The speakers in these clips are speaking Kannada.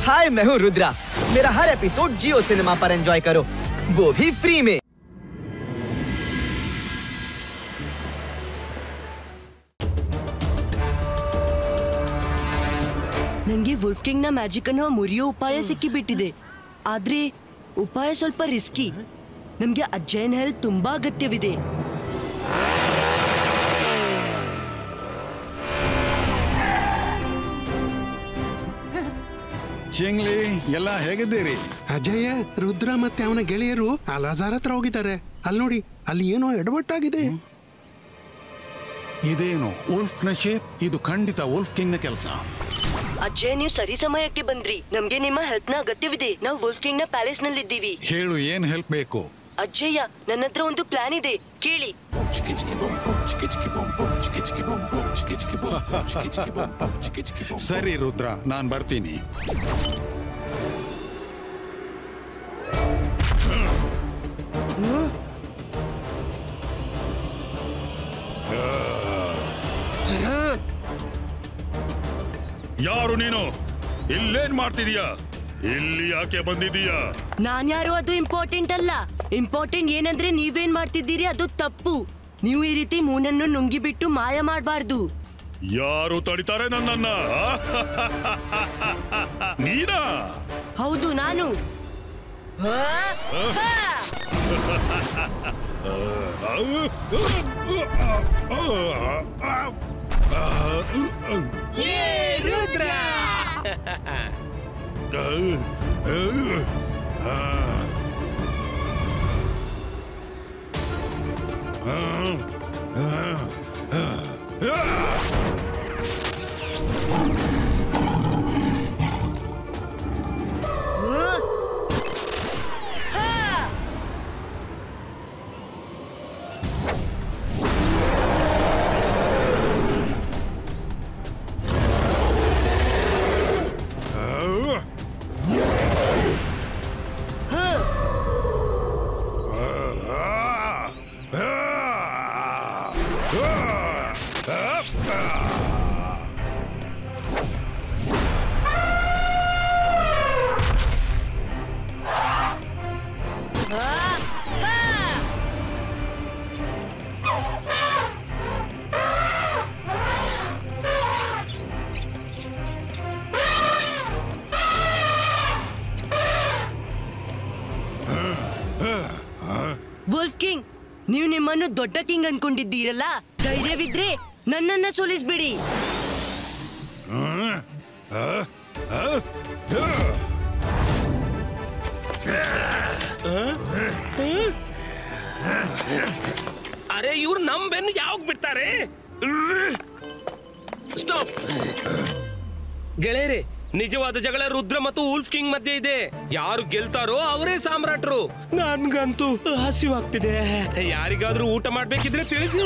हाय, मैं हूँ रुद्रा। मेरा हर एपिसोड जियो सिनेमा पर एंजॉय करो, वो भी फ्री में। ನಂಗೆ ವುಲ್ಫ್ ಕಿಂಗ್ ನ ಮ್ಯಾಜಿಕ್ ಅನ್ನೋ ಮುರಿಯೋ ಉಪಾಯ ಸಿಕ್ಕಿಬಿಟ್ಟಿದೆ. ಆದ್ರೆ ಉಪಾಯ ಸ್ವಲ್ಪ ರಿಸ್ಕಿ. ನಮ್ಗೆ ಅಜ್ಜಯನ್ ಹೆಲ್ಪ್ ತುಂಬಾ ಅಗತ್ಯವಿದೆ. ಚಿಂಗ್ಲಿ, ಎಲ್ಲ ಹೇಗಿದ್ದೀರಿ? ಅಜಯ, ರುದ್ರ ಮತ್ತೆ ಅವನ ಗೆಳೆಯರು ಅಲಾಜಾರ್ ಹತ್ರ ಹೋಗಿದ್ದಾರೆ. ಅಲ್ಲಿ ನೋಡಿ, ಅಲ್ಲಿ ಏನೋ ಎಡವಟ್ಟಾಗಿದೆ. ಇದೇನು ವುಲ್ಫ್ ನ ಶೇಪ್? ಇದು ಖಂಡಿತ ವುಲ್ಫ್ ಕಿಂಗ್ ನ ಕೆಲಸ. ಅಜ್ಜಯ್, ನೀವು ಸರಿ ಸಮಯಕ್ಕೆ ಬಂದ್ರಿ. ನಮ್ಗೆ ನಿಮ್ಮ ಹೆಲ್ಪ್ ನ ಅಗತ್ಯವಿದೆ. ನಾವು ವುಲ್ಫ್ ಕಿಂಗ್ ನ ಪ್ಯಾಲೇಸ್ ನಲ್ಲಿ ಇದ್ದೀವಿ. ಹೇಳು, ಏನ್ ಹೆಲ್ಪ್ ಬೇಕು? ಅಜ್ಜಯ್ಯ, ನನ್ನ ಹತ್ರ ಒಂದು ಪ್ಲಾನ್ ಇದೆ, ಕೇಳಿ. ಸರಿ ರುದ್ರ, ನಾನ್ ಬರ್ತೀನಿ. ಯಾರು ನೀನು? ಇಲ್ಲೇನ್ ಮಾಡ್ತಿದೀಯಾ? ಇಲ್ಲಿ ಯಾಕೆ ಬಂದಿದೀಯಾ? ನಾನ್ಯಾರು ಅದು ಇಂಪಾರ್ಟೆಂಟ್ ಅಲ್ಲ. ಇಂಪಾರ್ಟೆಂಟ್ ಏನಂದ್ರೆ ನೀವೇನ್ ಮಾಡ್ತಿದ್ದೀರಿ ಅದು ತಪ್ಪು. ನೀವು ಈ ರೀತಿ ಮೂನನ್ನು ನುಂಗಿಬಿಟ್ಟು ಮಾಯ ಮಾಡಬಾರ್ದು. ಯಾರು ತಡಿತಾರೆ ನನ್ನನ್ನ? ನೀನಾ? ಹೌದು, ನಾನು. ವುಲ್ಫ್ ಕಿಂಗ್, ನೀವು ನಿಮ್ಮನ್ನು ದೊಡ್ಡ ಕಿಂಗ್ ಅನ್ಕೊಂಡಿದ್ದೀರಲ್ಲ. ಧೈರ್ಯವಿದ್ರೆ ನನ್ನನ್ನ ಸೋಲಿಸ್ಬಿಡಿ. ಅರೆ, ಇವ್ರು ನಮ್ ಬೆನ್ನು ಯಾವಾಗ ಬಿಡ್ತಾರೆ? ಸ್ಟಾಪ್ ಗೆಳೆಯರೇ, ನಿಜವಾದ ಜಗಳ ರುದ್ರ ಮತ್ತು ವುಲ್ಫ್ ಕಿಂಗ್ ಮಧ್ಯೆ ಇದೆ. ಯಾರು ಗೆಲ್ತಾರೋ ಅವರೇ ಸಾಮ್ರಾಟ್ರು. ನನ್ಗಂತೂ ಹಸಿವಾಗ್ತಿದೆ. ಯಾರಿಗಾದ್ರೂ ಊಟ ಮಾಡ್ಬೇಕಿದ್ರೆ ತಿಳಿಸಿ.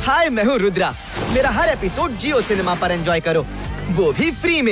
हाय, मैं हूँ रुद्रा। मेरा हर एपिसोड जियो सिनेमा पर एंजॉय करो, वो भी फ्री में।